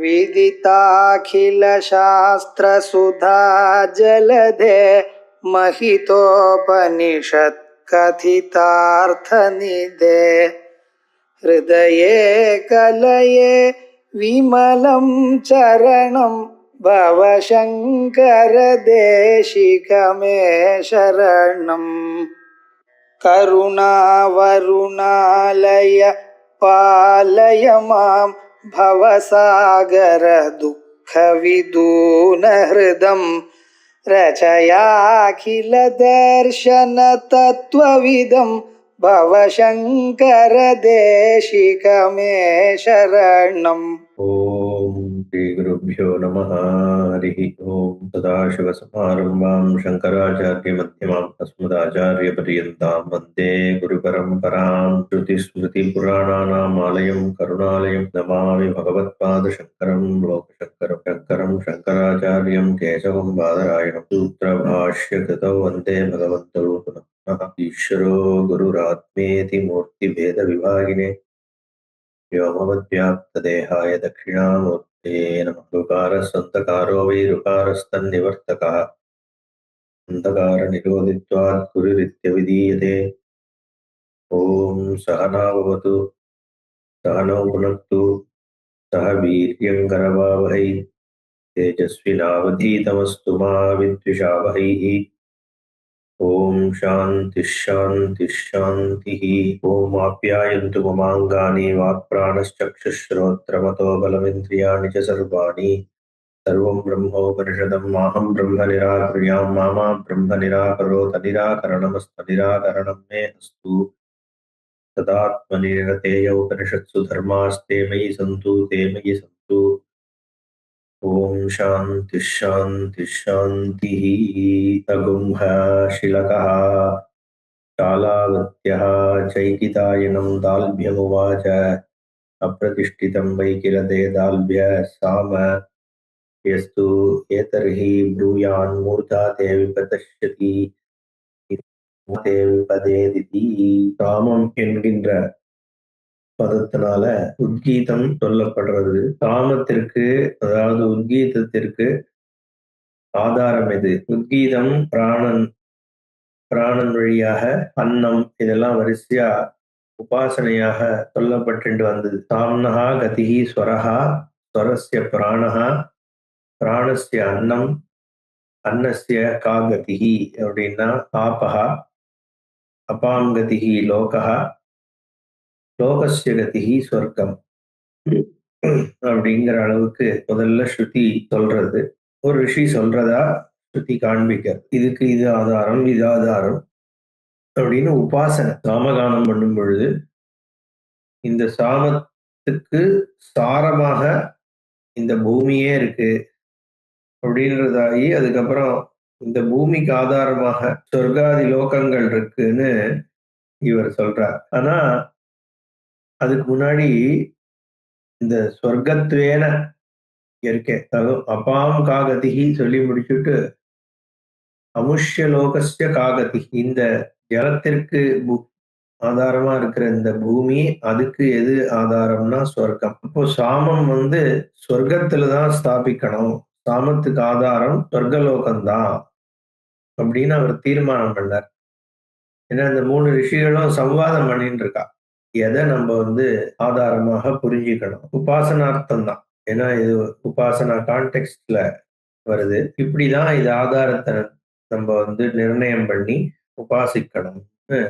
विदिताखिलशास्त्रसुधा जलधे महितोपनिषत्कथितार्थनिधे हृदये कलये विमलं चरणं भवशङ्करदेशिकमे शरणम्। करुणावरुणालय पालय मां भवसागरदुःखविदूनहृदं रचयाखिलदर्शनतत्त्वविदं भवशङ्करदेशिकमे शरणम्। ओम श्री गुरुभ्यो नमः। हरिः ओम। सदाशिवसमारम्भां शंकराचार्य मध्यमाम् अस्मदाचार्यपर्यन्तां वन्दे गुरुपरम्परां। श्रुतिस्मृतिपुराणानाम् आलयं करुणालयं नमामि भगवत्पादशङ्करं लोकशङ्करं। शङ्करं शङ्कराचार्यं केशवं बादरायणं सूत्रभाष्यकृतौ वन्दे भगवन्तौ पुनः। ईश्वरो गुरुरात्मेति मूर्तिभेदविभागिने व्योमवद्व्याप्तदेहाय दक्षिणामूर्ते नमः। ऋकारः सन्तकारो वै ऋकारस्तन्निवर्तकः अन्धकारनिरोधित्वात् गुरुरित्यभिधीयते। ॐ सहना भवतु सहनौ भुनक्तु सह वीर्यङ्करवावहै तेजस्विनावधीतमस्तु मा विद्विषावहैः। ओम शांति शांति शांति। ओम आप्यायन्तु ममाङ्गानि वाक्प्राणश्चक्षुश्रोत्रमतो बलमिन्द्रियाणि च सर्वाणि। सर्वं ब्रह्मोपनिषदं माहं ब्रह्म निराकुर्यां मा ब्रह्म निराकरोत् निराकरणमस्तु निराकरणं मे अस्तु। तदात्मनि निरतेय उपनिषत्सु धर्मास्ते मयि सन्तु ते मयि सन्तु। ओम शांति शांति शांति। अगुंह शिलकः शालावत्यः चैकितायनं दाल्भ्यमुवाच अप्रतिष्ठितं वै किल ते दाल्भ्यः साम यस्तु एतर्हि ब्रूयान्मूर्धा ते विपतश्यति ते விபதேதிதி. காமம் என்கின்ற பதத்தினால உத்கீதம் சொல்லப்படுறது. காமத்திற்கு அதாவது உத்கீதத்திற்கு ஆதாரம் எது? உத்கீதம் பிராணன் வழியாக அன்னம் இதெல்லாம் வரிசையா உபாசனையாக சொல்லப்பட்டு வந்தது. சாம்னஹா கதிஹி ஸ்வரஹா ஸ்வரஸ்ய பிராணஹா பிராணஸ்ய அன்னம் அன்னஸ்ய கா கதிஹி அப்படின்னா ஆபஹா அபாம் கதிஹி லோகஹா லோகஸ்ய கதிஹி ஸ்வர்க்கம் அப்படிங்கிற அளவுக்கு முதல்ல ஸ்ருதி சொல்றது. ஒரு ரிஷி சொல்றதா ஸ்ருதி காண்பிக்க இதுக்கு இது ஆதாரம் இது ஆதாரம் அப்படின்னு உபாசனை சாமகானம் பண்ணும் பொழுது இந்த சாமத்துக்கு சாரமாக இந்த பூமியே இருக்கு அப்படின்றதாகி அதுக்கப்புறம் இந்த பூமிக்கு ஆதாரமாக சொர்க்காதி லோகங்கள் இருக்குன்னு இவர் சொல்றார். ஆனா அதுக்கு முன்னாடி இந்த சொர்க்கத்வேன இருக்கே அபாம் காகதிகி சொல்லி முடிச்சுட்டு அமுஷ்ய லோகஸ்ய காகதி இந்த ஜலத்திற்கு ஆதாரமா இருக்கிற இந்த பூமி அதுக்கு எது ஆதாரம்னா சொர்க்கம். இப்போ சாமம் சொர்க்கத்துலதான் ஸ்தாபிக்கணும், சாமத்துக்கு ஆதாரம் சொர்க்கலோகம்தான் அப்படின்னு அவர் தீர்மானம் பண்ணார். ஏன்னா இந்த 3 ரிஷிகளும் சம்வாதம் பண்ணிட்டு இருக்கா. எதை நம்ம ஆதாரமாக புரிஞ்சுக்கணும். உபாசனார்த்தம் தான், ஏன்னா இது உபாசனா கான்டெக்ட்ல வருது. இப்படிதான் இது ஆதாரத்தை நம்ம நிர்ணயம் பண்ணி உபாசிக்கணும்னு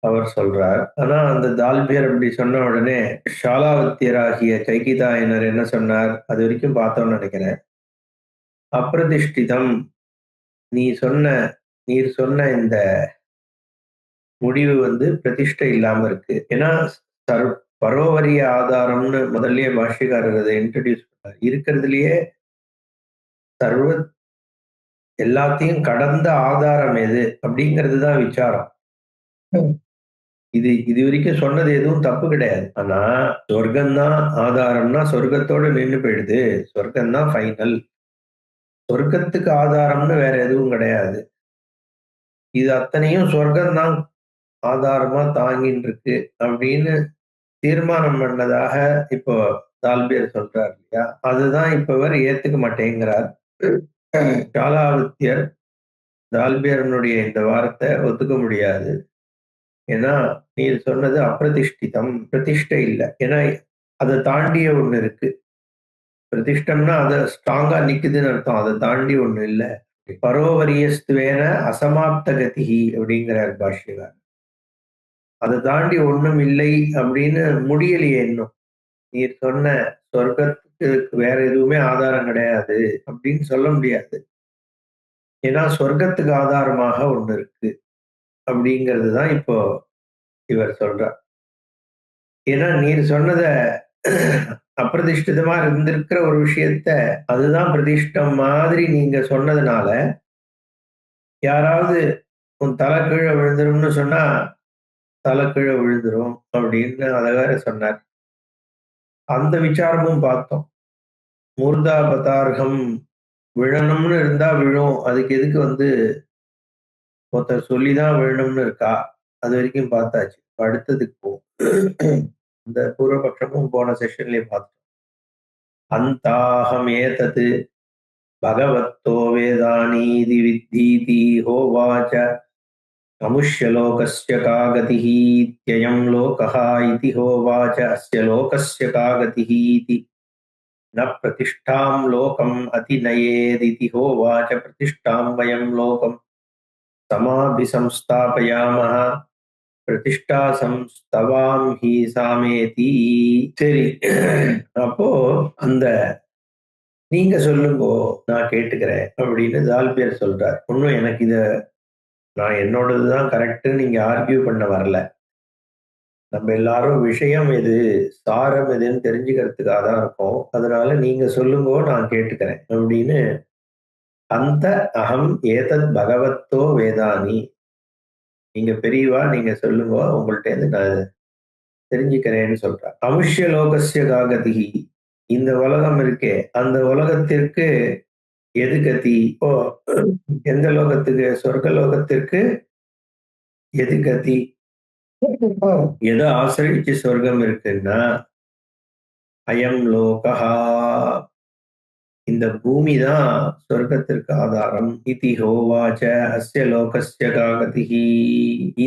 அவர் சொல்றார். ஆனா அந்த தால்பியர் அப்படி சொன்ன உடனே ஷாலாவத்தியராகிய கைகிதாயனர் என்ன சொன்னார்? அது வரைக்கும் பார்த்தோம்னு நினைக்கிறேன். அப்பிரதிஷ்டிதம் நீர் சொன்ன இந்த முடிவு பிரதிஷ்டை இல்லாம இருக்கு. ஏன்னா பரோவரிய ஆதாரம்னு முதல்லயே பாஷ்யக்காரர் அதை இன்ட்ரடியூஸ் பண்ணார். இருக்கிறதுலயே சர்வ எல்லாத்தையும் கடந்த ஆதாரம் எது அப்படிங்கிறது தான் விசாரம். இது வரைக்கும் சொன்னது எதுவும் தப்பு கிடையாது. ஆனா சொர்க்கம்தான் ஆதாரம்னா சொர்க்கத்தோட நின்று போயிடுது. சொர்க்கம்தான் ஃபைனல். சொர்க்கத்துக்கு ஆதாரம்னு வேற எதுவும் கிடையாது. இது அத்தனையும் சொர்க்கம்தான் ஆதாரமா தாங்கின்னு இருக்கு அப்படின்னு தீர்மானம் பண்ணதாக இப்போ தால்பியர் சொல்றார் இல்லையா, அதுதான் இப்ப இவர் ஏத்துக்க மாட்டேங்கிறார். சாலாவத்தியர் தால்பியரனுடைய இந்த வார்த்தை ஒத்துக்க முடியாது. ஏன்னா நீர் சொன்னது அப்பிரதிஷ்டிதம், பிரதிஷ்டை இல்ல. ஏன்னா அதை தாண்டிய ஒண்ணு இருக்கு. பிரதிஷ்டம்னா அதை ஸ்ட்ராங்கா நிக்குதுன்னு அர்த்தம். அதை தாண்டி ஒண்ணு இல்ல. பரோவரியஸ்துவேன அசமாப்த கதிஹி அப்படிங்கிறார் பாஷ்யகார். அதை தாண்டி ஒண்ணும் இல்லை அப்படின்னு முடியலையே இன்னும். நீர் சொன்ன சொர்க்கத்துக்கு வேற எதுவுமே ஆதாரம் கிடையாது அப்படின்னு சொல்ல முடியாது. ஏன்னா சொர்க்கத்துக்கு ஆதாரமாக ஒண்ணு இருக்கு அப்படிங்கிறது தான் இப்போ இவர் சொல்றார். ஏன்னா நீர் சொன்னத அப்பிரதிஷ்டிதமா இருந்திருக்கிற ஒரு விஷயத்த அதுதான் பிரதிஷ்டம் மாதிரி நீங்க சொன்னதுனால, யாராவது உன் தலை கீழே விழுந்துரும்னு சொன்னா தலை கீழே விழுந்துரும் அப்படின்னு அதை வேற சொன்னார். அந்த விசாரமும் பார்த்தோம். மூர்தா பதார்கம் விழணும்னு இருந்தா விழும். அதுக்கு எதுக்கு ஒருத்தர் சொல்லிதான் விழணும்னு இருக்கா? அது வரைக்கும் பார்த்தாச்சு. அடுத்ததுக்கு போவோம். இந்த பூர்வபக்ஷமும் போன செஷன்லயே பார்த்தோம். அந்தாஹம் ஏதத் பகவத்தோ வேதானீதி வித்தீதி ஹோவாச்ச அமுஷ்ய லோகஸ்ய கா கதிஹ இத்யயம் லோகஹ இதி ஹோவாச்ச அஸ்ய லோகஸ்ய கா கதிஹ இதி ந பிரதிஷ்டாம் லோகம் அதிநயேதிதி ஹோவாச்ச பிரதிஷ்டாம் வயம் லோகம் சமாபிசம்ஸ்தாபயாமஹ பிரதிஷ்டா சம்ஸ்தவாம் ஹி சாமேதி. சரி, அப்போ அந்த நீங்க சொல்லுங்கோ நான் கேட்டுக்கிறேன் அப்படின்னு தால்பியர் சொல்றார். ஒன்னும் எனக்கு நான் என்னோடதுதான் கரெக்ட் நீங்க ஆர்கியூ பண்ண வரல. நம்ம எல்லாரும் விஷயம் எது சாரம் எதுன்னு தெரிஞ்சுக்கிறதுக்காக தான் இருக்கோம். அதனால நீங்க சொல்லுங்கோ நான் கேட்டுக்கிறேன் அப்படின்னு அந்த அகம் ஏதத் பகவத்தோ வேதானி, நீங்க பெரியவா நீங்க சொல்லுங்க உங்கள்ட்ட இருந்து நான் தெரிஞ்சுக்கிறேன்னு சொல்றார். அமுஷ்ய லோகஸ்ய காகதிகி, இந்த உலகம் இருக்கே அந்த உலகத்திற்கு எது கதி? ஓ, எந்த லோகத்துக்கு? சொர்க்க லோகத்திற்கு எது கதி? எதை ஆசிரியிச்சு சொர்க்கம் இருக்குன்னா அயம் லோகஹா, இந்த பூமி தான் சொர்க்கத்திற்கு ஆதாரம். இதி ஹோவாச்ச அஸ்ய லோகஸ்ய கா கதிஹி,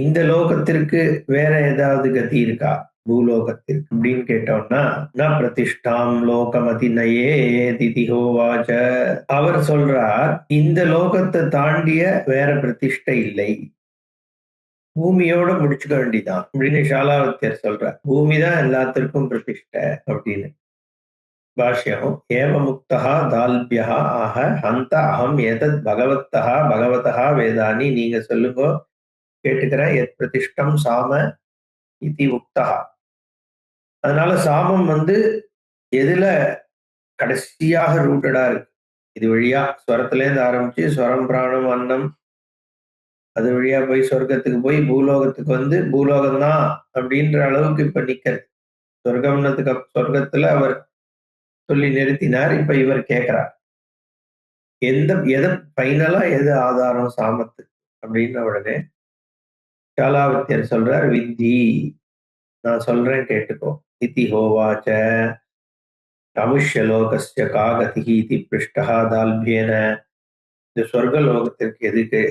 இந்த லோகத்திற்கு வேற ஏதாவது கதி இருக்கா பூலோகத்திற்கு அப்படின்னு கேட்டோம்னா ந பிரதிஷ்டாம் லோகமதி நயே திதி ஹோவாச்ச, அவர் சொல்றார் இந்த லோகத்தை தாண்டிய வேற பிரதிஷ்டை இல்லை, பூமியோட முடிச்சுக்க வேண்டிதான் அப்படின்னு ஷாலாவத்தியர் சொல்றார். பூமி தான் எல்லாத்திற்கும் பிரதிஷ்டை அப்படின்னு. பாஷ்யம் ஏவ முக்தः தால்பியः ஆக ஹந்த அகம் ஏதத் பகவத்தः பகவதः வேதானி, நீங்க சொல்லுங்க கேட்டுக்கிறேன். எத் பிரதிஷ்டம் சாம இதி உக்தः, அதனால சாமம் எதுல கடைசியாக ரூட்டடா இருக்கு? இது வழியா ஸ்வரத்துல இருந்து ஆரம்பிச்சு ஸ்வரம் பிராணம் அன்னம் அது வழியா போய் சொர்க்கத்துக்கு போய் பூலோகத்துக்கு பூலோகம் தான் அப்படின்ற அளவுக்கு இப்ப நிக்கிறது. சொர்க்கம்னதுக்கு சொர்க்கத்துல அவர் சொல்லி நிறுத்தினார். இப்ப இவர் கேட்கிறார் எதை ஃபைனலா எது ஆதாரம் சாமத்து அப்படின்ன உடனே சாலாவத்தியர் சொல்றார் வித்தி, நான் சொல்றேன் கேட்டுக்கோ. இதி ஹோவாச்ச அமுஷ்ய லோகஸ்ய கா கதிஹி இதி பிருஷ்டஹா தால்பியேன, இந்த சொர்க்க லோகத்திற்கு எதுக்கு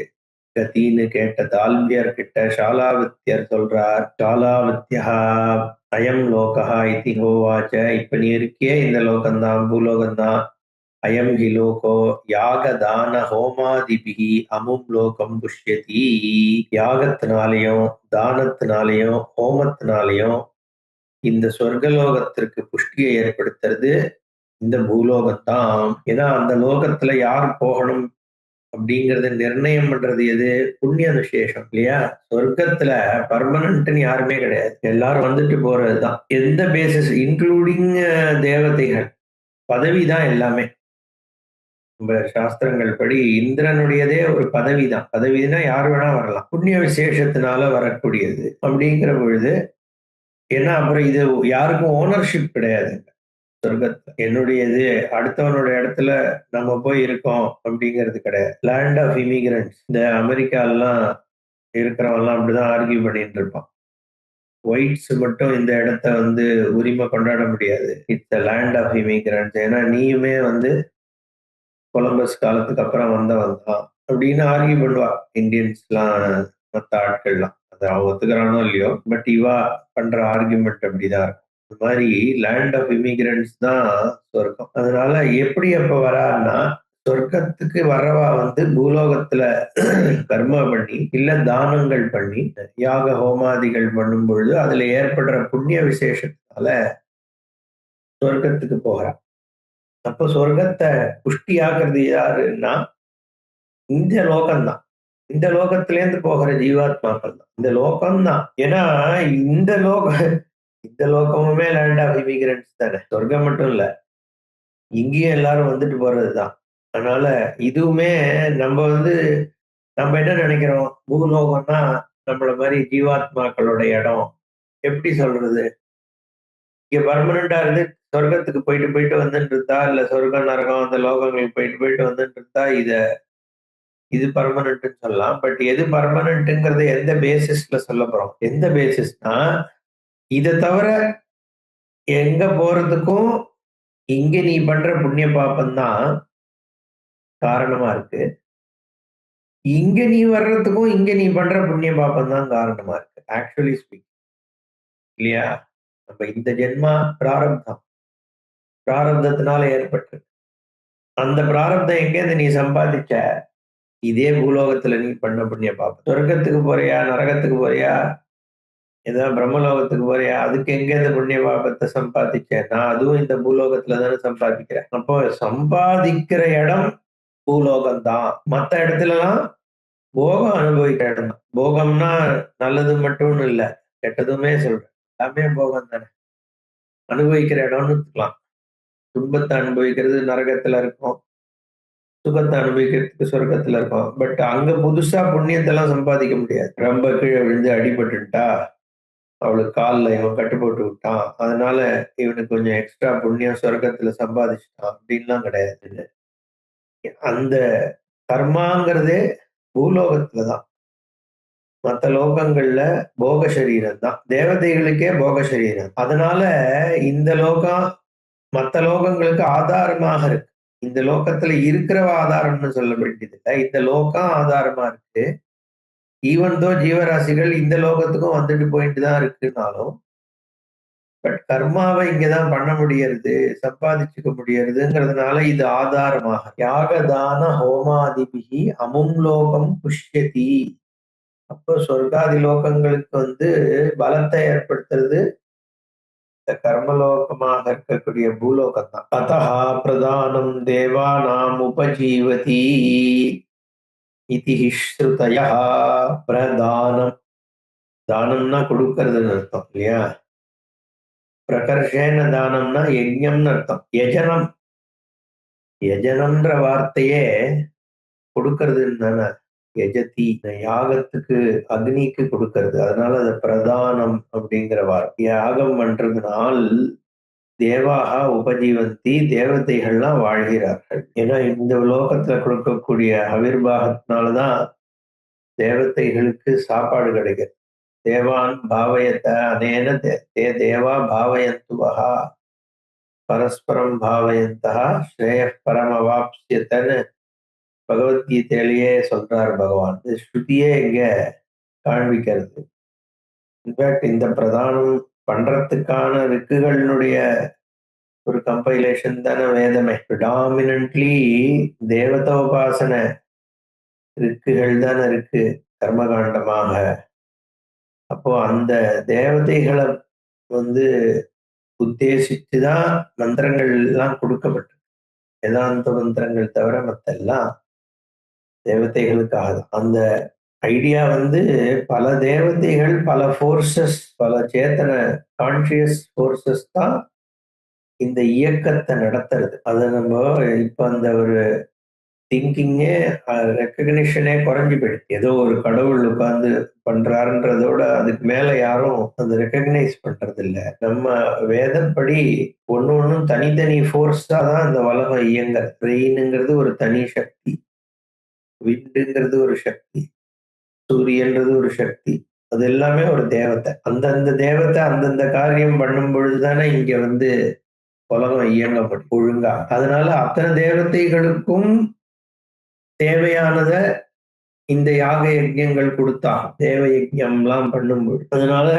கதின்னு கேட்ட தால்பியர் கிட்ட ஷாலாவத்தியர் சொல்றார் ஷாலாவத்தியா அயம் லோகஹா இதி ஹோவாச்ச, இப்ப நீ இருக்கியே இந்த லோகம்தான் பூலோகம்தான். அயம் ஹி லோகோ யாக தான ஹோமாதிபிகி அமும் லோகம் புஷ்யதி, யாகத்தினாலையும் தானத்தினாலையும் ஹோமத்தினாலையும் இந்த சொர்க்கலோகத்திற்கு புஷ்டியை ஏற்படுத்துறது இந்த பூலோகத்தான். ஏன்னா அந்த லோகத்துல யார் போகணும் அப்படிங்கறத நிர்ணயம் பண்றது எது? புண்ணிய விசேஷம் இல்லையா? சொர்க்கத்துல பர்மனன்ட்னு யாருமே கிடையாது, எல்லாரும் வந்துட்டு போறதுதான். எந்த பேசிஸ் இன்க்ளூடிங் தேவதைகள், பதவி தான் எல்லாமே. நம்ம சாஸ்திரங்கள் படி இந்திரனுடையதே ஒரு பதவி தான். பதவினா யார் வேணா வரலாம், புண்ணிய விசேஷத்தினால வரக்கூடியது அப்படிங்கிற பொழுது. ஏன்னா அப்புறம் இது யாருக்கும் ஓனர்ஷிப் கிடையாது சொர்க்கத்துல. என்னுடையது அடுத்தவனோட இடத்துல நம்ம போய் இருக்கோம் அப்படிங்கிறது கிடையாது. லேண்ட் ஆஃப் இமிகிரண்ட்ஸ், இந்த அமெரிக்காலாம் இருக்கிறவன்லாம் அப்படிதான் ஆர்கியூ பண்ணிட்டு இருப்பான். ஒயிட்ஸ் மட்டும் இந்த இடத்த வந்து உரிமை கொண்டாட முடியாது. It's the land of immigrants. ஏன்னா நீயுமே வந்து கொலம்பஸ் காலத்துக்கு அப்புறம் வந்தவன் தான் அப்படின்னு ஆர்கியூ பண்ணுவா இந்தியன்ஸ்லாம், மற்ற ஆட்கள்லாம். அதை அவன் ஒத்துக்கிறானோ இல்லையோ, பட் இவா பண்ற ஆர்கியூமெண்ட் அப்படிதான் இருக்கும். இந்த மாதிரி லேண்ட் ஆஃப் இமிகிரண்ட்ஸ் தான் சொர்க்கம். அதனால எப்படி அப்ப வரான்னா, சொர்க்கத்துக்கு வரவா வந்து பூலோகத்துல கர்மா பண்ணி இல்ல தானங்கள் பண்ணி யாக ஹோமாதிகள் பண்ணும் பொழுது அதுல ஏற்படுற புண்ணிய விசேஷத்தால சொர்க்கத்துக்கு போகிறான். அப்போ சொர்க்கத்தை புஷ்டியாக்குறது யாருன்னா இந்த லோகம்தான். இந்த லோகத்திலேருந்து போகிற ஜீவாத்மாக்கள் தான். இந்த லோகம்தான். ஏன்னா இந்த இந்த லோகமுமே லேண்ட் ஆஃப் இமிகிரண்ட்ஸ் தானே. சொர்க்கம் மட்டும் இல்ல, இங்கேயும் எல்லாரும் வந்துட்டு போறதுதான். அதனால இதுவுமே நம்ம வந்து நம்ம என்ன நினைக்கிறோம், பூலோகம்னா நம்மள மாதிரி ஜீவாத்மாக்களோட இடம். எப்படி சொல்றது, இங்க பர்மனண்டா இருந்து சொர்க்கத்துக்கு போயிட்டு போயிட்டு வந்துட்டு இருந்தா, இல்ல சொர்க்கம் நரகம் அந்த லோகங்களுக்கு போயிட்டு போயிட்டு வந்துட்டு இருந்தா இது பர்மனன்ட்னு சொல்லலாம். பட் எது பர்மனன்ட்ங்கிறத எந்த பேசிஸ்ல சொல்ல போறோம், எந்த பேசிஸ்னா இதை தவிர எங்க போறதுக்கும் இங்க நீ பண்ற புண்ணிய பாப்பம் தான் காரணமா இருக்கு. இங்க நீ வர்றதுக்கும் இங்க நீ பண்ற புண்ணிய பாப்பம் தான் காரணமா இருக்கு. ஆக்சுவலி ஸ்பீக் இல்லையா? நம்ம இந்த ஜென்மா பிராரப்தம், பிராரப்தத்தினால ஏற்பட்டு அந்த பிராரப்தம் எங்கேருந்து நீ சம்பாதிச்ச, இதே பூலோகத்துல நீ பண்ண புண்ணிய பாப்பம். சொர்க்கத்துக்கு போறியா நரகத்துக்கு போறியா ஏதாவது பிரம்மலோகத்துக்கு போறியா, அதுக்கு எங்க இந்த புண்ணிய பாபத்தை சம்பாதிச்சேன், நான் அதுவும் இந்த பூலோகத்துல தானே சம்பாதிக்கிறேன். அப்போ சம்பாதிக்கிற இடம் பூலோகம் தான். மற்ற இடத்துலலாம் போகம் அனுபவிக்கிற இடம் தான். போகம்னா நல்லது மட்டும்னு இல்ல, கெட்டதுமே சொல்றேன். எல்லாமே போகம் தானே. அனுபவிக்கிற இடம்னு வச்சுக்கலாம். துன்பத்தை அனுபவிக்கிறது நரகத்துல இருக்கும், சுகத்தை அனுபவிக்கிறதுக்கு சொர்க்கத்துல இருக்கும். பட் அங்க புதுசா புண்ணியத்தை எல்லாம் சம்பாதிக்க முடியாது. ரொம்ப கீழே விழுந்து அடிபட்டுட்டா அவளுக்கு காலில் இவன் கட்டு போட்டு விட்டான், அதனால இவனுக்கு கொஞ்சம் எக்ஸ்ட்ரா புண்ணியம் சொர்க்கத்துல சம்பாதிச்சுட்டான் அப்படின்லாம் கிடையாது. அந்த கர்மாங்கிறதே பூலோகத்துலதான். மற்ற லோகங்கள்ல போக சரீரம் தான். தேவதைகளுக்கே போக சரீரம். அதனால இந்த லோகம் மற்ற லோகங்களுக்கு ஆதாரமாக இருக்கு. இந்த லோகத்துல இருக்கிற ஆதாரம்னு சொல்ல வேண்டியது இல்லை, இந்த லோகம் ஆதாரமா இருக்கு. ஈவன் தோ ஜீவராசிகள் இந்த லோகத்துக்கும் வந்துட்டு போயிட்டு தான் இருக்குனாலும், பட் கர்மாவை இங்கதான் பண்ண முடியறது, சம்பாதிச்சுக்க முடியறதுங்கிறதுனால இது ஆதாரமாக யாகதான ஹோமாதிபிகி அமும் லோகம் புஷ்யதி. அப்போ சொர்க்காதி லோகங்களுக்கு வந்து பலத்தை ஏற்படுத்துறது இந்த கர்மலோகமாக இருக்கக்கூடிய பூலோகம் தான். அத்தா பிரதானம் தேவானாம் உபஜீவதி இதி ஸ்ருதயா. பிரதானம், தானம்னா கொடுக்கறதுன்னு அர்த்தம் இல்லையா? பிரகர்ஷேன தானம்னா யஜ்ஞம்னு அர்த்தம். யஜனம், யஜனம்ன்ற வார்த்தையே கொடுக்கறதுன்னு தானே. யஜதி யாகத்துக்கு அக்னிக்கு கொடுக்கறது, அதனால அது பிரதானம் அப்படிங்கிற வார்த்தை. யாகம் பண்றதுனால் தேவாக உபஜீவந்தி, தேவதைகள்லாம் வாழ்கிறார்கள். ஏன்னா இந்த லோகத்துல கொடுக்கக்கூடிய அவிர்வாகத்தினாலதான் தேவதைகளுக்கு சாப்பாடு கிடைக்குது. தேவான் பாவயத்த அனேன தே தேவா பாவயந்துவஹா பரஸ்பரம் பாவயந்தா ஸ்ரேய பரமவாப்சியத்தன்னு பகவத்கீதையிலேயே சொல்றார் பகவான். இது ஸ்ருதியே இங்க காண்பிக்கிறது. இன்ஃபேக்ட் இந்த பிரதானம் பண்றதுக்கான ரிக்குகளினுடைய ஒரு கம்பைலேஷன் தானே வேதமே. ப்ரிடாமினன்ட்லி தேவதோபாசன ரிக்குகள் தானே இருக்கு கர்மகாண்டமாக. அப்போ அந்த தேவதைகளை வந்து உத்தேசிச்சுதான் மந்திரங்கள் எல்லாம் கொடுக்கப்பட்டு, வேதாந்த மந்திரங்கள் தவிர மத்தெல்லாம் தேவதைகளுக்காக தான். அந்த ஐடியா வந்து பல தேவதைகள், பல ஃபோர்ஸஸ், பல சேத்தன கான்சியஸ் ஃபோர்ஸஸ் தான் இந்த இயக்கத்தை நடத்துறது. அதை நம்ம இப்ப அந்த ஒரு திங்கிங்கே ரெக்கக்னிஷனே குறைஞ்சு போயிடுது. ஏதோ ஒரு கடவுள் உட்கார்ந்து பண்றாருன்றதோட அதுக்கு மேல யாரும் அந்த ரெக்கக்னைஸ் பண்றது இல்லை. நம்ம வேதப்படி ஒண்ணு ஒண்ணும் தனித்தனி ஃபோர்ஸா தான் இந்த உலகம் இயங்க. ரெயினுங்கிறது ஒரு தனி சக்தி, விண்டுங்கிறது ஒரு சக்தி, சூரியன்றது ஒரு சக்தி, அது எல்லாமே ஒரு தேவத்தை. அந்தந்த தேவத்தை அந்தந்த காரியம் பண்ணும் பொழுதுதானே இங்க உலகம் இயங்க முடியும் ஒழுங்கா. அதனால அத்தனை தேவதைகளுக்கும் தேவையானத இந்த யாக யஜ்ஞங்கள் கொடுத்தான். தேவ யஜ்ஞம்லாம் பண்ணும்போது. அதனால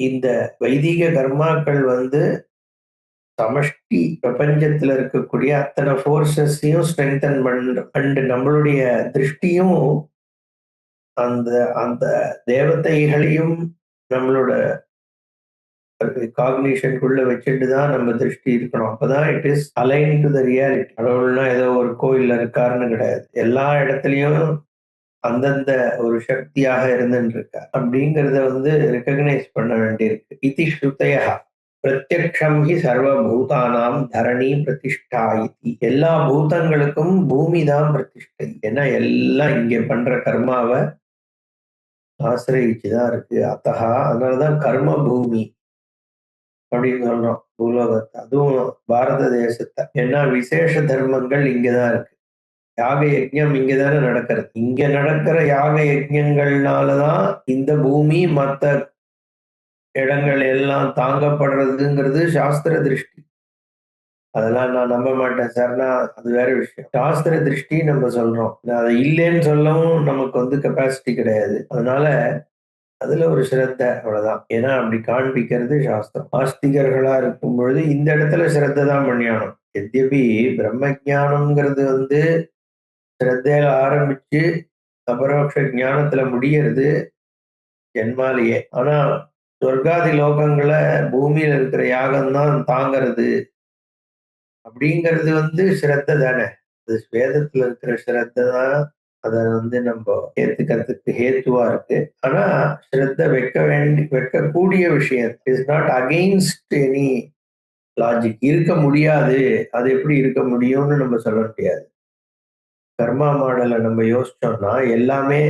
இந்த வைதிக கர்மாக்கள் சமஷ்டி பிரபஞ்சத்துல இருக்கக்கூடிய அத்தனை ஃபோர்ஸஸையும் ஸ்ட்ரெங்தன் அண்ட் நம்மளுடைய திருஷ்டியும் அந்த அந்த தேவதைகளையும் நம்மளோட காக்னிஷனுக்குள்ள வச்சுட்டு தான் நம்ம திருஷ்டி இருக்கணும். அப்பதான் it is align to the reality. கடவுள்னா ஏதோ ஒரு கோயில்ல இருக்காருன்னு கிடையாது. எல்லா இடத்துலயும் அந்தந்த ஒரு சக்தியாக இருந்துட்டு இருக்கார் அப்படிங்கிறத ரெக்கக்னைஸ் பண்ண வேண்டியிருக்கு. இதி ஸ்ருதயா பிரத்யக்ஷம் ஹி சர்வபூதானாம் தரணி பிரதிஷ்டா இதி. எல்லா பூதங்களுக்கும் பூமி தான் பிரதிஷ்டை. ஏன்னா எல்லாம் இங்க பண்ற கர்மாவை ஆசிரியிச்சுதான் இருக்கு. அத்தகா அதனாலதான் கர்ம பூமி அப்படின்னு சொல்றோம் பூலோகத்தை. அதுவும் பாரத தேசத்தை. ஏன்னா விசேஷ தர்மங்கள் இங்கதான் இருக்கு. யாக யஜ்ஞம் இங்கதானே நடக்கிறது. இங்க நடக்கிற யாக யஜ்ஞங்கள்னாலதான் இந்த பூமி மற்ற இடங்கள் எல்லாம் தாங்கப்படுறதுங்கிறது சாஸ்திர திருஷ்டி. அதெல்லாம் நான் நம்ப மாட்டேன் சார்னா அது வேற விஷயம். சாஸ்திர திருஷ்டி நம்ம சொல்றோம். அதை இல்லைன்னு சொல்லவும் நமக்கு கெப்பாசிட்டி கிடையாது. அதனால அதுல ஒரு சிரத்தை, அவ்வளவுதான். ஏன்னா அப்படி காண்பிக்கிறது சாஸ்திரம். ஆஸ்திகர்களா இருக்கும் பொழுது இந்த இடத்துல சிரத்தை தான் பண்ணியானோம். எத்யபி பிரம்ம ஜானம்ங்கிறது சிரத்தையில ஆரம்பிச்சு அபரோக்ஷ ஞானத்துல முடியறது ஜென்மாலேயே. ஆனா சொர்க்காதி லோகங்களை பூமியில இருக்கிற யாகம் தான் தாங்கிறது அப்படிங்கிறது சிரத்தை தானே. அது வேதத்துல இருக்கிற சிரத்தை தான் அதை நம்ம ஏத்துக்கிறதுக்கு ஹேத்துவா இருக்கு. ஆனா ஸ்ரத்த வைக்கக்கூடிய விஷயம். Is not against any logic. இருக்க முடியாது, அது எப்படி இருக்க முடியும்னு நம்ம சொல்ல முடியாது. கர்மா மாடலை நம்ம யோசிச்சோம்னா எல்லாமே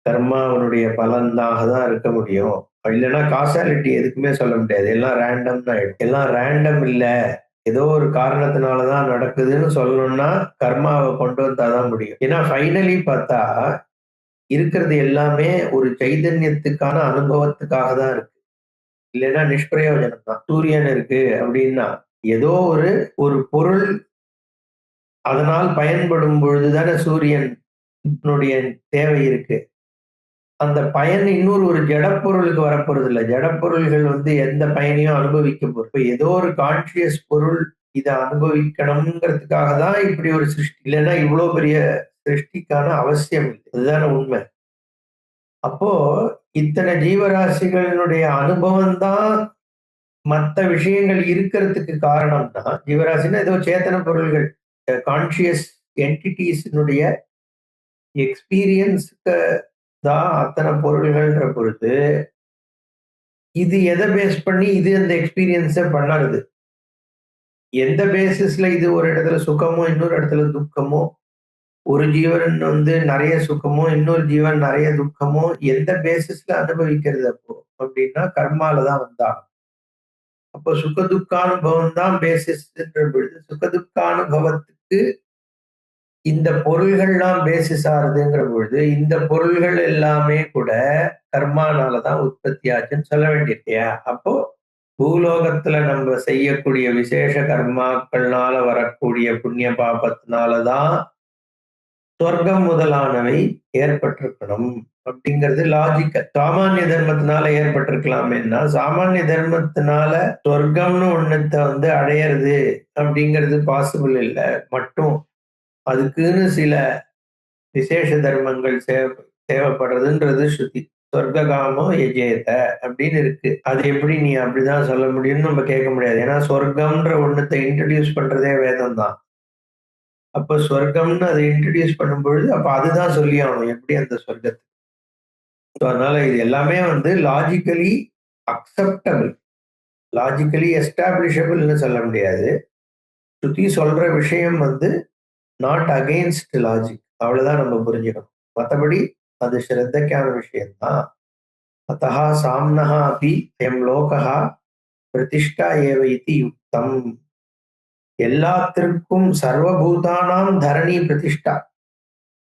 கர்மாவனுடைய பலனாக தான் இருக்க முடியும். இல்லைன்னா காசாலிட்டி எதுக்குமே சொல்ல முடியாது. எல்லாம் ரேண்டம் தான் ஆயிடும். எல்லாம் ரேண்டம் இல்லை, ஏதோ ஒரு காரணத்தினாலதான் நடக்குதுன்னு சொல்லணும்னா கர்மாவை கொண்டு வந்தாதான் முடியும். ஏன்னா ஃபைனலி பார்த்தா இருக்கிறது எல்லாமே ஒரு சைதன்யத்துக்கான அனுபவத்துக்காக தான் இருக்கு. இல்லைன்னா நிஷ்பிரயோஜனம் தான். சூரியன் இருக்கு அப்படின்னா ஏதோ ஒரு ஒரு பொருள் அதனால் பயன்படும் பொழுதுதானே சூரியனுடைய தேவை இருக்கு. அந்த பயன் இன்னொரு ஒரு ஜடப்பொருளுக்கு வரப்போறது இல்லை. ஜடப்பொருள்கள் எந்த பயனையும் அனுபவிக்க போறது. இப்ப ஏதோ ஒரு கான்சியஸ் பொருள் இதை அனுபவிக்கணுங்கிறதுக்காக தான் இப்படி ஒரு சிருஷ்டி. இல்லைன்னா இவ்வளவு பெரிய சிருஷ்டிக்கான அவசியம் இல்லை. அதுதானே உண்மை. அப்போ இத்தனை ஜீவராசிகளினுடைய அனுபவம் தான் மற்ற விஷயங்கள் இருக்கிறதுக்கு காரணம் தான். ஜீவராசின்னா ஏதோ சேத்தன பொருள்கள், கான்சியஸ் என்டிட்டிஸினுடைய எக்ஸ்பீரியன்ஸுக்கு தான் அத்தனை பொருள்கள்ன்ற பொறுத்து இது எதை பேஸ் பண்ணி இது அந்த எக்ஸ்பீரியன்ஸை பண்ணறது. எந்த பேசிஸ்ல இது ஒரு இடத்துல சுகமோ இன்னொரு இடத்துல துக்கமோ, ஒரு ஜீவன் நிறைய சுகமோ இன்னொரு ஜீவன் நிறைய துக்கமோ எந்த பேசிஸ்ல அனுபவிக்கிறது அப்போ அப்படின்னா கர்மால தான் வந்தாங்க. அப்போ சுகதுக்கானுபவம் தான் பேசிஸ்ன்ற பொழுது சுகதுக்கானுபவத்துக்கு இந்த பொருள்கள்லாம் பேசிஸ் ஆறுதுங்கிற பொழுது இந்த பொருள்கள் எல்லாமே கூட கர்மானாலதான் உற்பத்தி ஆச்சுன்னு சொல்ல வேண்டியிருக்கியா. அப்போ பூலோகத்துல நம்ம செய்யக்கூடிய விசேஷ கர்மாக்கள்னால வரக்கூடிய புண்ணிய பாபத்தினாலதான் சொர்க்கம் முதலானவை ஏற்பட்டிருக்கணும் அப்படிங்கிறது லாஜிக்க. சாமானிய தர்மத்தினால ஏற்பட்டிருக்கலாமேன்னா சாமானிய தர்மத்தினால சொர்க்கம்னு ஒண்ணத்தை அடையிறது அப்படிங்கிறது பாசிபிள் இல்லை. மட்டும் அதுக்குன்னு சில விசேஷ தர்மங்கள் தேவைப்படுறதுன்றது ஸ்ருதி. சொர்க்ககாமோ எஜேத அப்படின்னு இருக்கு. அது எப்படி நீ அப்படிதான் சொல்ல முடியும்னு நம்ம கேட்க முடியாது. ஏன்னா சொர்க்கம்ன்ற ஒண்ணத்தை இன்ட்ரடியூஸ் பண்றதே வேதம் தான். அப்ப சொர்க்கம்னு அதை இன்ட்ரடியூஸ் பண்ணும் பொழுது அப்ப அதுதான் சொல்லி ஆகணும் எப்படி அந்த சொர்க்கத்துக்கு. அதனால இது எல்லாமே லாஜிக்கலி அக்செப்டபிள், லாஜிக்கலி எஸ்டாப்ளிஷபிள்னு சொல்ல முடியாது. ஸ்ருதி சொல்ற விஷயம் நாட் அகெயின்ஸ்ட் லாஜிக். அவ்வளவுதான் நம்ம புரிஞ்சுக்கணும். மற்றபடி அது ஸ்ரத்தைக்கான விஷயம்தான். அத்தஹ சாம்னஹ அபி அயம் லோகஹ பிரதிஷ்டா ஏவ இதி யுக்தம். எல்லாத்திற்கும் சர்வபூதானாம் தரணி பிரதிஷ்டா.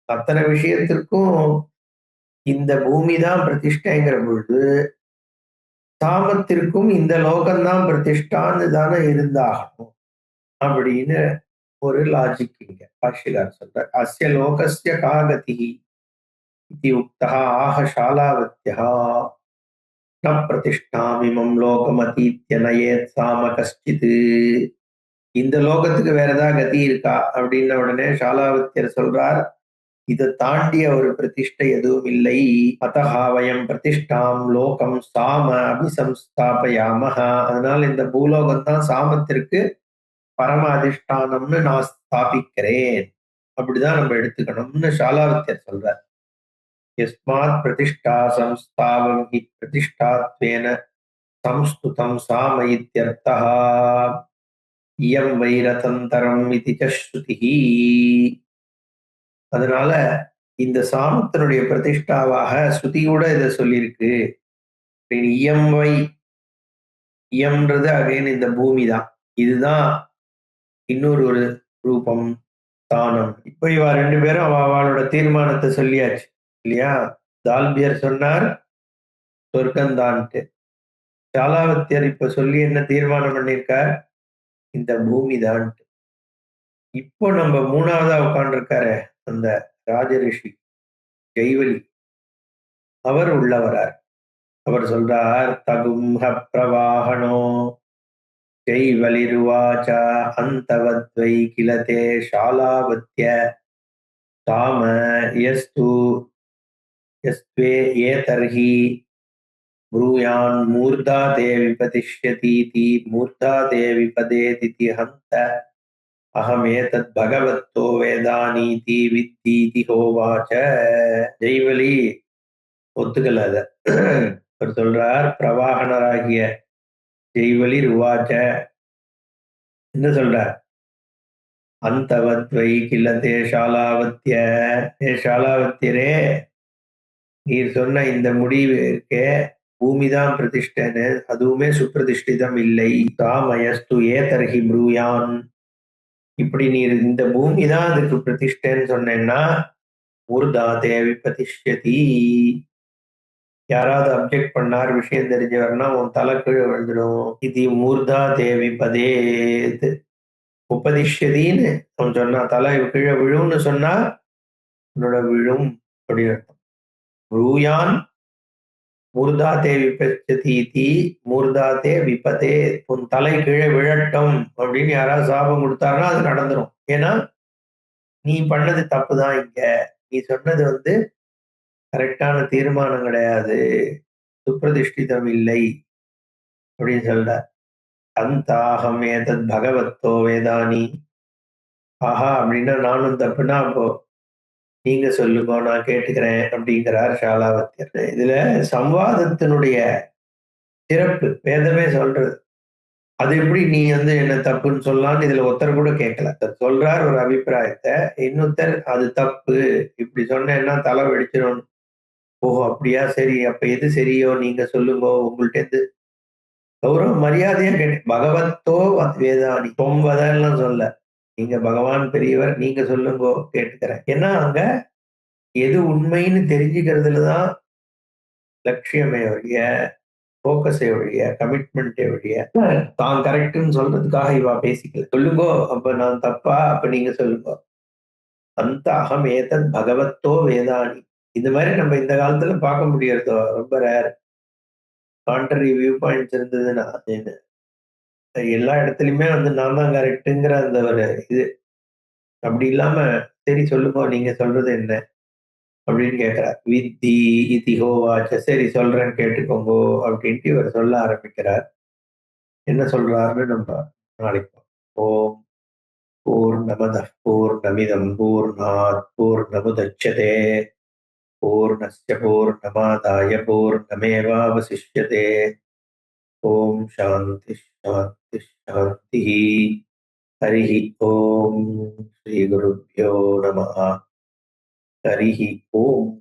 அத்தனை விஷயத்திற்கும் இந்த பூமி தான் பிரதிஷ்டைங்கிற பொழுது சாமத்திற்கும் இந்த லோகம்தான் பிரதிஷ்டான்னு தானே இருந்தாகணும் அப்படின்னு ஒரு லாஜிக் இங்க பாஷ்யக்காரர் சொல்றார். அஸ்ய லோகஸ்ய காகதி இதி உக்தः ஆஹ சாலாவத்யः ந பிரதிஷ்டாமிமம் லோகமதீத்ய நயேத் சாம கஷ்டித். இந்த லோகத்துக்கு வேற ஏதாவது கதி இருக்கா அப்படின்ன உடனே சாலாவத்தியர் சொல்றார், இதை தாண்டிய ஒரு பிரதிஷ்டை எதுவும் இல்லை. அத்தஹா வயம் பிரதிஷ்டாம் லோகம் சாம அபிசம்ஸ்தாபயாமஹ. அதனால இந்த பூலோகம் தான் சாமத்திற்கு பரம அதிஷ்டானம்னு நான் ஸ்தாபிக்கிறேன். அப்படிதான் நம்ம எடுத்துக்கணும்னு சாலாவத்தியர் சொல்றார். யஸ்மாத் பிரதிஷ்டா சம்ஸ்தாவம் ஹி பிரதிஷ்டாத்வேன சம்ஸ்துதம் சாம இத்யர்த்தः. இயம் வைரதந்தரம் இதி ச ஸ்ருதிஹி. அதனால இந்த சாமத்தினுடைய பிரதிஷ்டாவாக ஸ்ருதியோட இதை சொல்லியிருக்கு. இயம் வை, இயம்ன்றது அகைன் இந்த பூமி தான். இதுதான் இன்னொரு ஒரு ரூபம் ஸ்தானம். இப்ப இவ ரெண்டு பேரும் அவளோட தீர்மானத்தை சொல்லியாச்சு இல்லையா? தால்பியர் சொன்னார் சொர்க்கந்தான்ட்டு. சாலாவத்தியர் இப்ப சொல்லி என்ன தீர்மானம் பண்ணியிருக்கார்? இந்த பூமி தான்ட்டு. இப்போ நம்ம மூணாவதா உட்கார்ந்துருக்காரு அந்த ராஜரிஷி ஜெய்வலி, அவர் உள்ள வரார். அவர் சொல்றார், தகும்ஹ பிரவாகணோ ஜெய்வலிருவாச்ச அந்தவத்வை கிலதே ஷாலாவத்ய தாம யஸ்து யஸ்த்வே ஏதர்ஹி ப்ரூயான் மூர்தா தே விபதிஷ்யதீதி மூர்தா தே விபதேதிதி ஹந்த அகமேதத் பகவத்தோ வேதானீதி வித்தீதி ஹோவாச்ச. ஜெய்வலி ஒத்துக்கல அத. அவர் சொல்றார், பிரவாகனராகிய ஜெய்வலி ருவாச்ச என்ன சொல்றார்? அந்தவத்வை கிலதே ஷாலாவத்ய. ஏ ஷாலாவத்தியரே, நீர் சொன்ன இந்த முடிவு இருக்கே, பூமிதான் பிரதிஷ்டன்னு, அதுவுமே சுப்பிரதிஷ்டிதம் இல்லை. தாமயஸ்து ஏதர்ஹி ப்ரூயான். இப்படி நீர் இந்த பூமி தான் அதுக்கு பிரதிஷ்டைன்னு சொன்னேன்னா மூர்தா தேவி பிரதிஷ்யதி. யாராவது அப்ஜெக்ட் பண்ணார், விஷயம் தெரிஞ்சவர்னா உன் தலை கீழே விழுந்துடும். இது மூர்தா தேவி பதேத் உபதிஷ்யதின்னு அவன் சொன்னா, தலை கீழே விழும்னு சொன்னா உன்னோட விழும் அப்படின்னு அர்த்தம். ப்ரூயான் மூர்தா தே விபச்சதி மூர்தா தே விபதே, உன் தலை கீழே விழட்டும் அப்படின்னு யாராவது சாபம் கொடுத்தாருன்னா அது நடந்துரும். ஏன்னா நீ பண்ணது தப்பு தான். இங்க நீ சொன்னது கரெக்டான தீர்மானம் கிடையாது, சுப்பிரதிஷ்டிதம் இல்லை அப்படின்னு சொல்ற. அந்தாகம் ஏதத் பகவத்தோ வேதானி. ஆஹா, அப்படின்னா நானும் தப்புனா அப்போ நீங்க சொல்லுங்க நான் கேட்டுக்கிறேன் அப்படிங்கிறார் ஷாலாவத்தியர். இதுல சம்வாதத்தினுடைய சிறப்பு வேதமே சொல்றது. அது எப்படி நீ என்ன தப்புன்னு சொல்லலாம்னு இதுல ஒருத்தர் கூட கேட்கல. சொல்றார் ஒரு அபிப்பிராயத்தை, இன்னொருத்தர் அது தப்பு இப்படி சொன்னேன்னா தலை வெடிச்சிடும். ஓஹோ அப்படியா, சரி அப்ப எது சரியோ நீங்க சொல்லுங்க, உங்கள்ட்ட இருந்து கௌரவ மரியாதையா கேட்டு. பகவத்தோ வேதானி பொம்பதெல்லாம் சொல்ல, நீங்க பகவான் பெரியவர், நீங்க சொல்லுங்கோ கேட்டுக்கிறேன். ஏன்னா அங்க எது உண்மைன்னு தெரிஞ்சுக்கிறதுலதான் லட்சியமே ஒழிய, போக்கஸை ஒழிய, கமிட்மெண்ட்டை ஒழிய தான் கரெக்ட்னு சொல்றதுக்காக இவா பேசிக்கல. சொல்லுங்கோ, அப்ப நான் தப்பா, அப்ப நீங்க சொல்லுங்க. அந்த அகம் ஏதத் பகவத்தோ வேதானி. இந்த மாதிரி நம்ம இந்த காலத்துல பார்க்க முடியறதோ ரொம்ப ரேர். கான்ட்ரரி வியூ பாயிண்ட்ஸ் இருந்ததுன்னா எல்லா இடத்துலயுமே நான் தான் கரெக்டுங்கிற அந்த ஒரு இது. அப்படி இல்லாம சரி சொல்லுங்க நீங்க சொல்றது என்ன அப்படின்னு கேட்கிறார். வித்தி இதி ஹோவாச்ச, சரி சொல்றேன்னு கேட்டுக்கோங்கோ அப்படின்ட்டு இவர் சொல்ல ஆரம்பிக்கிறார். என்ன சொல்றாருன்னு நம்ம நாளைக்கு பார்ப்போம். ஓம் பூர்ணமதః பூர்ணமிதம் பூர்ணாத் பூர்ணமுதச்யதே பூர்ணஸ்ய பூர்ணமாதாய பூர்ணமேவாவசிஷ்யதே. ஓம் சாந்தி சாந்தி சாந்தி. ஹரிஹி ஓம். ஸ்ரீ குருப்யோ நமः. ஹரிஹி ஓம்.